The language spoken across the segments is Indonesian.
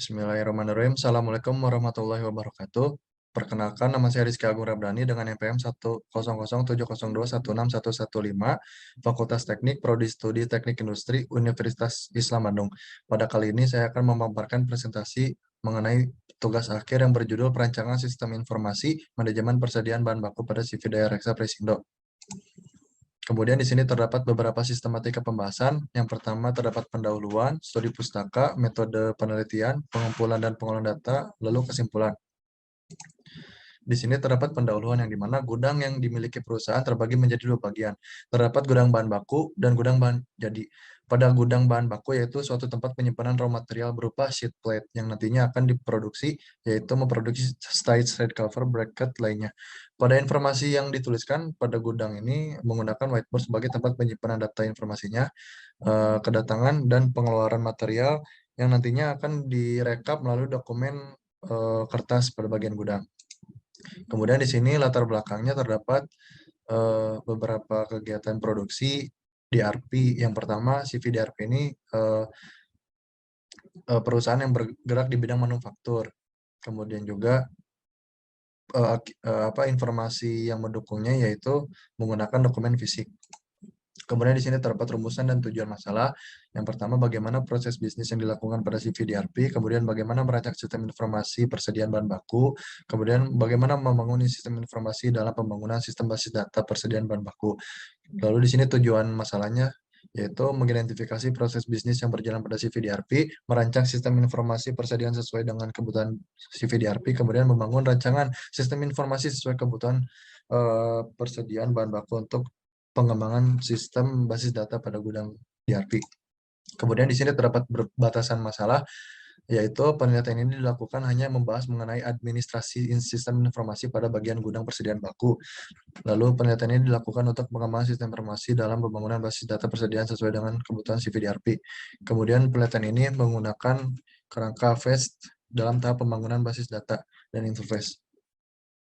Bismillahirrahmanirrahim. Assalamualaikum warahmatullahi wabarakatuh. Perkenalkan, nama saya Rizky Agung Rabrani dengan NPM 1007021616115, Fakultas Teknik, Prodi Studi Teknik Industri, Universitas Islam Bandung. Pada kali ini saya akan memaparkan presentasi mengenai tugas akhir yang berjudul Perancangan Sistem Informasi Manajemen Persediaan Bahan Baku pada CV Daya Reksa Presindo. Kemudian di sini terdapat beberapa sistematika pembahasan. Yang pertama terdapat pendahuluan, studi pustaka, metode penelitian, pengumpulan dan pengolahan data, lalu kesimpulan. Di sini terdapat pendahuluan yang dimana gudang yang dimiliki perusahaan terbagi menjadi dua bagian. Terdapat gudang bahan baku dan gudang bahan jadi. Pada gudang bahan baku yaitu suatu tempat penyimpanan raw material berupa sheet plate yang nantinya akan diproduksi, yaitu memproduksi side cover bracket lainnya. Pada informasi yang dituliskan pada gudang ini menggunakan whiteboard sebagai tempat penyimpanan data informasinya, kedatangan dan pengeluaran material yang nantinya akan direkap melalui dokumen kertas pada bagian gudang. Kemudian di sini latar belakangnya terdapat beberapa kegiatan produksi DRP. Yang pertama, CV DRP ini perusahaan yang bergerak di bidang manufaktur. Kemudian juga informasi yang mendukungnya yaitu menggunakan dokumen fisik. Kemudian di sini terdapat rumusan dan tujuan masalah. Yang pertama, bagaimana proses bisnis yang dilakukan pada CV-DRP, kemudian bagaimana merancang sistem informasi persediaan bahan baku, kemudian bagaimana membangun sistem informasi dalam pembangunan sistem basis data persediaan bahan baku. Lalu di sini tujuan masalahnya yaitu mengidentifikasi proses bisnis yang berjalan pada CV-DRP, merancang sistem informasi persediaan sesuai dengan kebutuhan CV-DRP, kemudian membangun rancangan sistem informasi sesuai kebutuhan persediaan bahan baku untuk pengembangan sistem basis data pada gudang DRP. Kemudian di sini terdapat batasan masalah, yaitu penelitian ini dilakukan hanya membahas mengenai administrasi sistem informasi pada bagian gudang persediaan baku. Lalu penelitian ini dilakukan untuk pengembangan sistem informasi dalam pembangunan basis data persediaan sesuai dengan kebutuhan CV-DRP. Kemudian penelitian ini menggunakan kerangka FAST dalam tahap pembangunan basis data dan interface.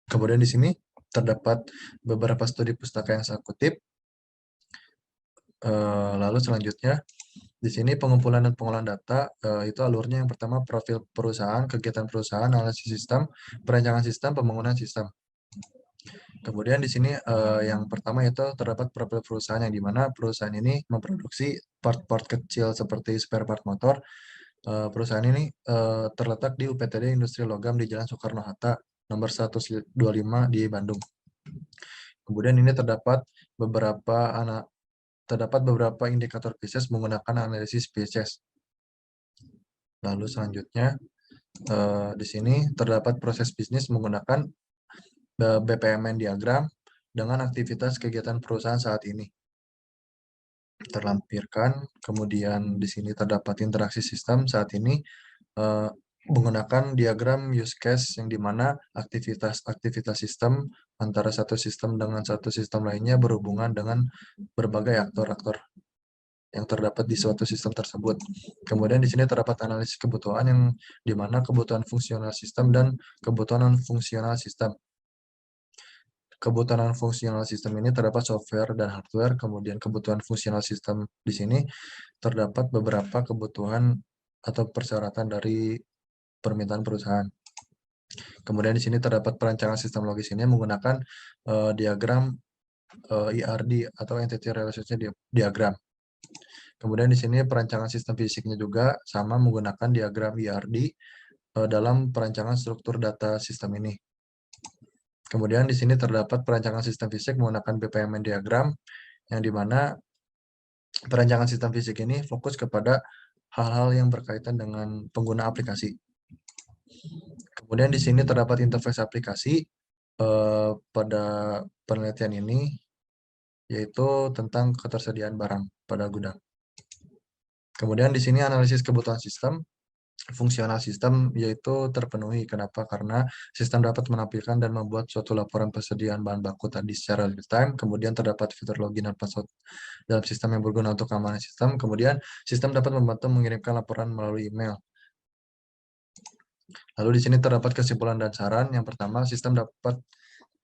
Kemudian di sini terdapat beberapa studi pustaka yang saya kutip. Lalu selanjutnya, di sini pengumpulan dan pengolahan data, itu alurnya yang pertama profil perusahaan, kegiatan perusahaan, analisis sistem, perancangan sistem, pembangunan sistem. Kemudian di sini yang pertama itu terdapat profil perusahaan yang dimana perusahaan ini memproduksi part-part kecil seperti spare part motor. Perusahaan ini terletak di UPTD Industri Logam di Jalan Soekarno-Hatta nomor 125 di Bandung. Kemudian ini terdapat beberapa indikator Pisces menggunakan analisis Pisces. Lalu selanjutnya di sini terdapat proses bisnis menggunakan BPMN diagram dengan aktivitas kegiatan perusahaan saat ini terlampirkan. Kemudian di sini terdapat interaksi sistem saat ini menggunakan diagram use case yang dimana aktivitas sistem antara satu sistem dengan satu sistem lainnya berhubungan dengan berbagai aktor-aktor yang terdapat di suatu sistem tersebut. Kemudian di sini terdapat analisis kebutuhan yang dimana kebutuhan fungsional sistem dan kebutuhan non-fungsional sistem. Kebutuhan fungsional sistem ini terdapat software dan hardware, kemudian kebutuhan fungsional sistem di sini terdapat beberapa kebutuhan atau persyaratan dari permintaan perusahaan. Kemudian di sini terdapat perancangan sistem logis ini menggunakan diagram ERD atau Entity Relationship Diagram. Kemudian di sini perancangan sistem fisiknya juga sama menggunakan diagram ERD dalam perancangan struktur data sistem ini. Kemudian di sini terdapat perancangan sistem fisik menggunakan BPMN diagram, yang dimana perancangan sistem fisik ini fokus kepada hal-hal yang berkaitan dengan pengguna aplikasi. Kemudian di sini terdapat interface aplikasi pada penelitian ini, yaitu tentang ketersediaan barang pada gudang. Kemudian di sini analisis kebutuhan sistem. Fungsional sistem yaitu terpenuhi. Kenapa? Karena sistem dapat menampilkan dan membuat suatu laporan persediaan bahan baku tadi secara real time. Kemudian terdapat fitur login dan password dalam sistem yang berguna untuk keamanan sistem. Kemudian sistem dapat membantu mengirimkan laporan melalui email. Lalu di sini terdapat kesimpulan dan saran. Yang pertama, sistem dapat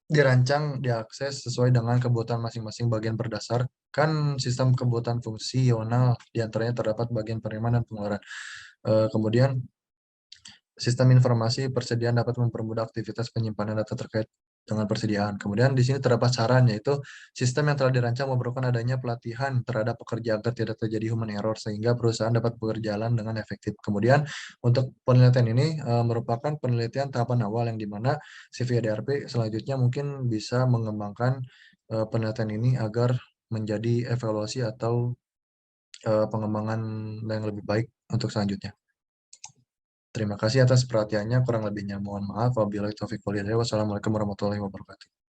dirancang, diakses sesuai dengan kebutuhan masing-masing bagian berdasarkan sistem kebutuhan fungsional. Di antaranya terdapat bagian penerimaan dan pengeluaran. Kemudian Sistem informasi persediaan dapat mempermudah aktivitas penyimpanan data terkait dengan persediaan. Kemudian di sini terdapat saran, yaitu sistem yang telah dirancang memerlukan adanya pelatihan terhadap pekerja agar tidak terjadi human error sehingga perusahaan dapat berjalan dengan efektif. Kemudian untuk penelitian ini merupakan penelitian tahapan awal yang dimana CVADRP selanjutnya mungkin bisa mengembangkan penelitian ini agar menjadi evaluasi atau pengembangan yang lebih baik untuk selanjutnya. Terima kasih atas perhatiannya. Kurang lebihnya mohon maaf. Wabillahi taufiq walhidayah. Wassalamualaikum warahmatullahi wabarakatuh.